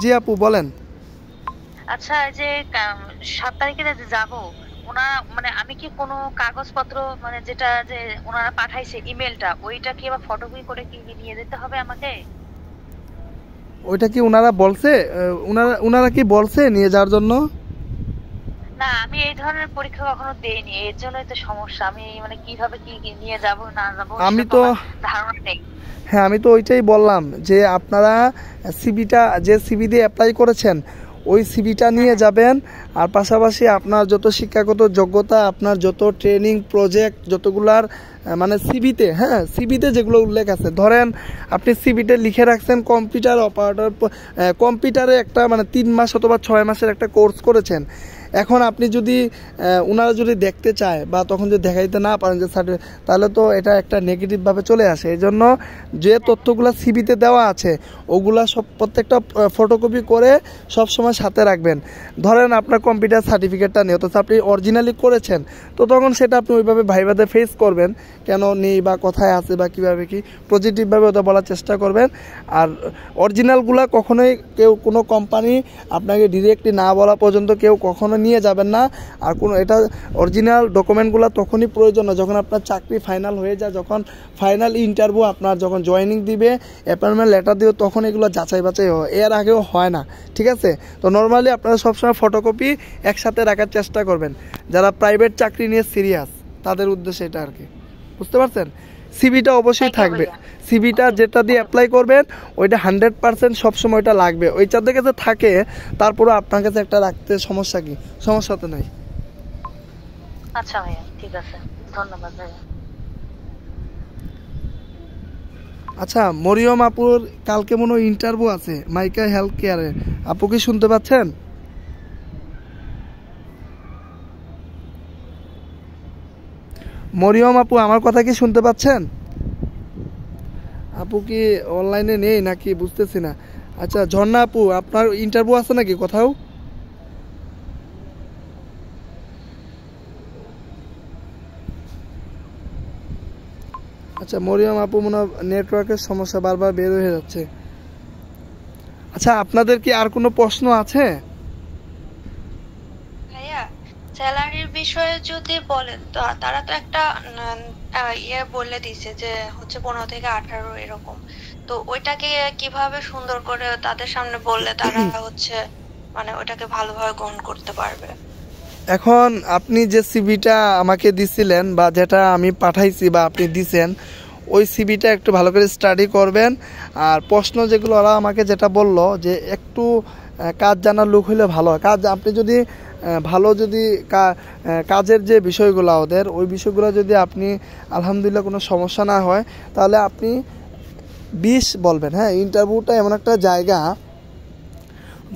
জি আপু বলেন। আচ্ছা, এই যে 7 তারিখে যে যাব, ওনারা মানে আমি কি কোনো কাগজপত্র, মানে যেটা যে ওনারা পাঠাইছে ইমেলটা, ওইটা কি আবার ফটোকপি করে কি নিয়ে যেতে হবে আমাকে? ওইটা কি উনারা বলছে? উনারা উনারা কি বলছে নিয়ে যাওয়ার জন্য? না, আমি এই ধরনের পরীক্ষা কখনো দেইনি, এর জন্যই তো সমস্যা। আমি মানে কিভাবে কি কি নিয়ে যাব না যাব আমি সেটা তো তো আমার ধারণা নেই। হ্যাঁ, আমি তো ওইটাই বললাম যে আপনারা সিবিটা যে সিবি দিয়ে অ্যাপ্লাই করেছেন ওই সিবিটা হ্যাঁ, নিয়ে হ্যাঁ। যাবেন। আর পাশাপাশি আপনার যত শিক্ষাগত যোগ্যতা, আপনার যত ট্রেনিং প্রজেক্ট যতগুলার মানে সিবিতে, হ্যাঁ সিবিতে যেগুলো উল্লেখ আছে, ধরেন আপনি সিবিতে লিখে রাখছেন কম্পিউটার অপারেটর, কম্পিউটারে একটা মানে 3 মাস অথবা 6 মাসের একটা কোর্স করেছেন। এখন আপনি যদি ওনারা যদি দেখতে চায় বা তখন যদি দেখাইতে না পারেন যে সার্টিফিকেট, তাহলে তো এটা একটা নেগেটিভভাবে চলে আসে। এই জন্য যে তথ্যগুলো সিবিতে দেওয়া আছে ওগুলা সব প্রত্যেকটা ফটোকপি করে সব সময় সাথে রাখবেন। ধরেন আপনার কম্পিউটার সার্টিফিকেটটা নেই, অথচ আপনি অরিজিনালি করেছেন, তো তখন সেটা আপনি ওইভাবে ভাইভাবে ফেস করবেন, কেন নেই বা কোথায় আছে বা কীভাবে কি পজিটিভভাবে ওটা বলার চেষ্টা করবেন। আর অরিজিনালগুলো কখনোই কেউ কোনো কোম্পানি আপনাকে ডিরেক্টলি না বলা পর্যন্ত কেউ কখনো নিয়ে যাবেন না। আর কোনো এটা অরিজিনাল ডকুমেন্টগুলো তখনই প্রয়োজন না যখন আপনার চাকরি ফাইনাল হয়ে যায়, যখন ফাইনাল ইন্টারভিউ আপনার যখন জয়েনিং দিবে, অ্যাপয়েন্টমেন্ট লেটার দিবে, তখন এগুলো যাচাই বাছাই হয়, এর আগেও হয় না। ঠিক আছে? তো নর্মালি আপনারা সবসময় ফটোকপি একসাথে রাখার চেষ্টা করবেন, যারা প্রাইভেট চাকরি নিয়ে সিরিয়াস তাদের উদ্দেশ্যে এটা আর কি। বুঝতে পারছেন? সিবিটা অবশ্যই থ্যাংক ইউ থাকবে। ভাইয়া। সিবিটা ওকে। যেটা দিয়ে অ্যাপ্লাই করবেন ওইটা 100% সবসময় ওইটা লাগবে। ওই যাদের কাছে থাকে তারপরে আপনার কাছে একটা রাখতে সমস্যা কি? সমস্যা তো নাই। আচ্ছা ভাইয়া, ঠিক আছে। ধন্যবাদ ভাইয়া। আচ্ছা, মরিয়ম আপুর কালকে মনে হয় ইন্টারভিউ আছে মাইকা হেলথ কেয়ারে। আপু কি শুনতে পাচ্ছেন? মরিয়ম আপু আমার কথা কি শুনতে পাচ্ছেন? আপু কি অনলাইনে নেই নাকি বুঝতেছি না। আচ্ছা ঝর্ণা আপু, আপনার ইন্টারভিউ আছে নাকি কোথাও? আচ্ছা মরিয়ম আপু মনে হয় নেটওয়ার্কের সমস্যা, বারবার বের হয়ে যাচ্ছে। আচ্ছা আপনাদের কি আর কোনো প্রশ্ন আছে? ভাইয়া, স্যালারির বিষয়ে যদি বলেন তো তারা তো একটা ইয়ে বলে দিছে যে হচ্ছে 15 থেকে 18 এরকম। তো ওইটাকে কিভাবে সুন্দর করে তাদের সামনে বললে তারা হচ্ছে মানে ওইটাকে ভালোভাবে গ্রহণ করতে পারবে? এখন আপনি যে সিভিটা আমাকে দিছিলেন বা যেটা আমি পাঠাইছি বা আপনি দিছেন, ওই সিভিটা একটু ভালো করে স্টাডি করবেন। আর প্রশ্ন যেগুলো ওরা আমাকে যেটা বলল যে একটু কাজ জানার লোক হলে ভালো হয়। কাজ আপনি যদি ভালো যদি কাজের যে বিষয়গুলো ওদের ওই বিষয়গুলো যদি আপনি আলহামদুলিল্লাহ কোনো সমস্যা না হয়, তাহলে আপনি 20 বলবেন। হ্যাঁ, ইন্টারভিউটা এমন একটা জায়গা,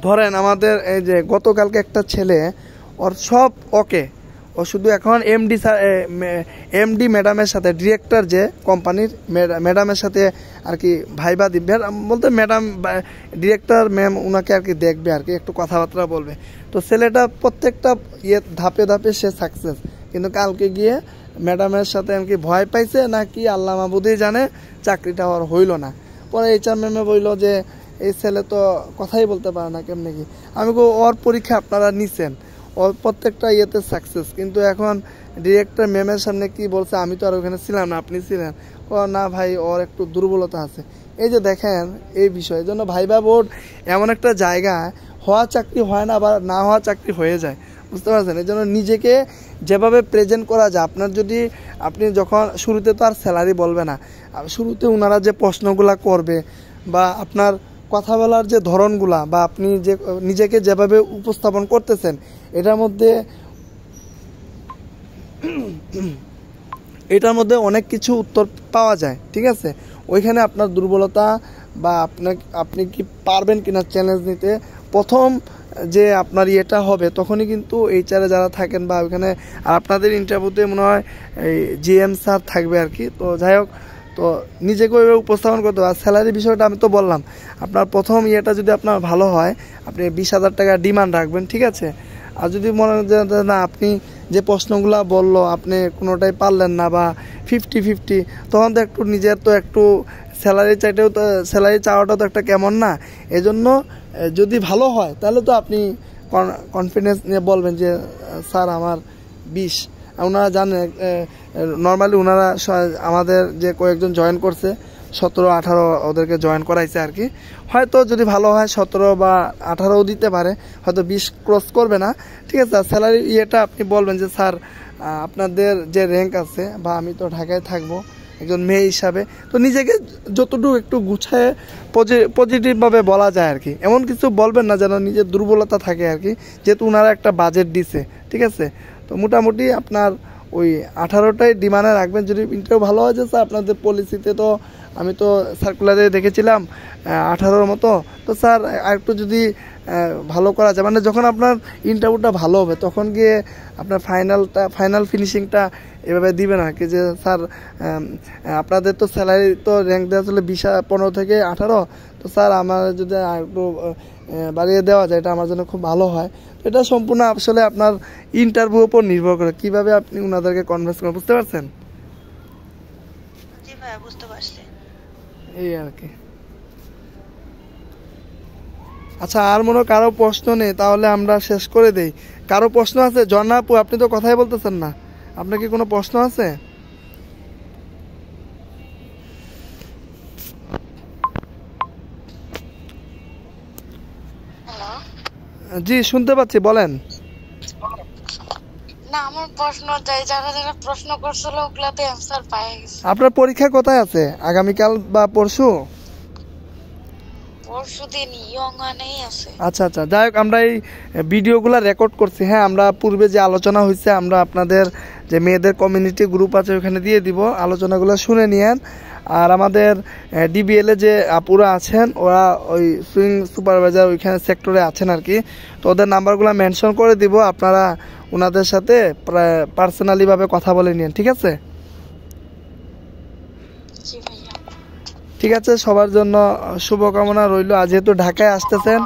ধরেন আমাদের এই যে গতকালকে একটা ছেলে, ওর সব ওকে, ও শুধু এখন এমডি স্যার, এমডি ম্যাডামের সাথে, ডিরেক্টর যে কোম্পানির ম্যাডামের সাথে আর কি ভাইবা দিবে, বলতে ম্যাডাম ডিরেক্টর ম্যাম ওনাকে আর কি দেখবে আর কি, একটু কথাবার্তা বলবে। তো ছেলেটা প্রত্যেকটা ধাপে ধাপে সে সাকসেস, কিন্তু কালকে গিয়ে ম্যাডামের সাথে আর কি ভয় পাইছে নাকি আল্লাহ মাহবুদই জানে, চাকরিটা আর হইল না। পরে এইচআর ম্যামে বলল যে এই ছেলে তো কথাই বলতে পারে না, কেমনে কি। আমি ওর পরীক্ষা আপনারা নিছেন, ওর প্রত্যেকটা ইয়েতে সাকসেস, কিন্তু এখন ডিরেক্টর ম্যামের সামনে কি বলছে, আমি তো আর ওখানে ছিলাম না, আপনি ছিলেন। ও না ভাই, ওর একটু দুর্বলতা আছে। এই যে দেখেন এই বিষয়ের জন্য ভাইবা বোর্ড এমন একটা জায়গা, হওয়া চাকরি হয় না, আবার না হওয়া চাকরি হয়ে যায়। বুঝতে পারছেন? এই জন্য নিজেকে যেভাবে প্রেজেন্ট করা যায়, আপনার যদি আপনি যখন শুরুতে তো আর স্যালারি বলবে না, শুরুতে ওনারা যে প্রশ্নগুলা করবে বা আপনার কথা বলার যে ধরনগুলা বা আপনি যে নিজেকে যেভাবে উপস্থাপন করতেছেন, এটার মধ্যে অনেক কিছু উত্তর পাওয়া যায়। ঠিক আছে? ওইখানে আপনার দুর্বলতা বা আপনি কি পারবেন কিনা চ্যালেঞ্জ নিতে, প্রথম যে আপনার ইয়েটা হবে তখনই কিন্তু এইচআরে যারা থাকেন বা ওইখানে, আর আপনাদের ইন্টারভিউতে মনে হয় এই জিএম স্যার থাকবে আর কি। তো যাই হোক, তো নিজেকে ওইভাবে উপস্থাপন করতে হবে। আর স্যালারি বিষয়টা আমি তো বললাম, আপনার প্রথম ইয়েটা যদি আপনার ভালো হয়, আপনি 20,000 টাকা ডিমান্ড রাখবেন। ঠিক আছে? আর যদি মনে হয় যে না, আপনি যে প্রশ্নগুলো বললো আপনি কোনোটাই পারলেন না বা 50-50, তখন তো একটু নিজের তো একটু স্যালারি চাইতেও তো স্যালারি চাওয়াটা তো একটা কেমন না, এজন্য যদি ভালো হয় তাহলে তো আপনি কনফিডেন্স নিয়ে বলবেন যে স্যার আমার 20। ওনারা জানে নর্মালি ওনারা আমাদের যে কয়েকজন জয়েন করছে 17-18 ওদেরকে জয়েন করাইছে আর কি। হয়তো যদি ভালো হয় 17 বা 18ও দিতে পারে, হয়তো 20 ক্রস করবে না, ঠিক আছে। স্যালারি ইয়েটা আপনি বলবেন যে স্যার আপনাদের যে র্যাঙ্ক আছে, বা আমি তো ঢাকায় থাকবো একজন মেয়ে হিসাবে, তো নিজেকে যতটুকু একটু গুছায় পজিটিভভাবে বলা যায় আর কি। এমন কিছু বলবেন না যেন নিজের দুর্বলতা থাকে আর কি, যেহেতু ওনারা একটা বাজেট দিছে, ঠিক আছে। তো মোটামুটি আপনার ওই 18টাই ডিমান্ডে রাখবেন। যদি ইন্টারভিউ ভালো হয় যে স্যার আপনাদের পলিসিতে তো আমি তো সার্কুলারে দেখেছিলাম 18-র মতো, তো স্যার আরেকটু যদি ভালো করা যায়, মানে যখন আপনার ইন্টারভিউটা ভালো হবে তখন গিয়ে আপনার ফাইনাল ফিনিশিংটা এভাবে দিবেন আর কি, যে স্যার আপনাদের তো স্যালারি তো র্যাঙ্ক দেওয়া ছিল 15 থেকে 18, তো স্যার আমার যদি একটু বাড়িয়ে দেওয়া যায় এটা আমার জন্য খুব ভালো হয়। তো এটা সম্পূর্ণ আসলে আপনার ইন্টারভিউ উপর নির্ভর করে কীভাবে আপনি ওনাদেরকে কনভিন্স করেন, বুঝতে পারছেন? জি ভাইয়া, বুঝতে পারছি। এই আর কি। আচ্ছা, আর মনে কারো প্রশ্ন নেই তাহলে আমরা শেষ করে দেই। কারো প্রশ্ন আছে? ঝর্ণা আপু, আপনি তো কথাই বলতেছেন না, আপনার কি কোনো প্রশ্ন আছে? হ্যালো। জি শুনতে পাচ্ছি, বলেন। না, আমার প্রশ্ন যারা যারা প্রশ্ন করছিল ওগুলাতে অ্যান্সার পেয়ে গেছে। আপনার পরীক্ষা কোথায় আছে? আগামীকাল বা পরশু? পরশুদিন ইয়ংআনেই আছে। আচ্ছা আচ্ছা, যাই হোক, আমরা এই ভিডিওগুলো রেকর্ড করছি। হ্যাঁ, আমরা পূর্বে যে আলোচনা হয়েছে আমরা আপনাদের যে মেয়েদের কমিউনিটি গ্রুপ আছে ওখানে দিয়ে দিব, আলোচনাগুলো শুনে নিয়েন। আর আমাদের ডিবিএলে যে আপুরা আছেন ওরা ওই সুইং সুপারভাইজার ওইখানে সেক্টরে আছেন আর কি, তো ওদের নাম্বারগুলো মেনশন করে দিব, আপনারা ওনাদের সাথে পার্সোনালিভাবে কথা বলে নিন, ঠিক আছে? জি ভাইয়া। ঠিক আছে, সবার জন্য শুভকামনা রইল। আজ যেহেতু ঢাকায় আসতেছেন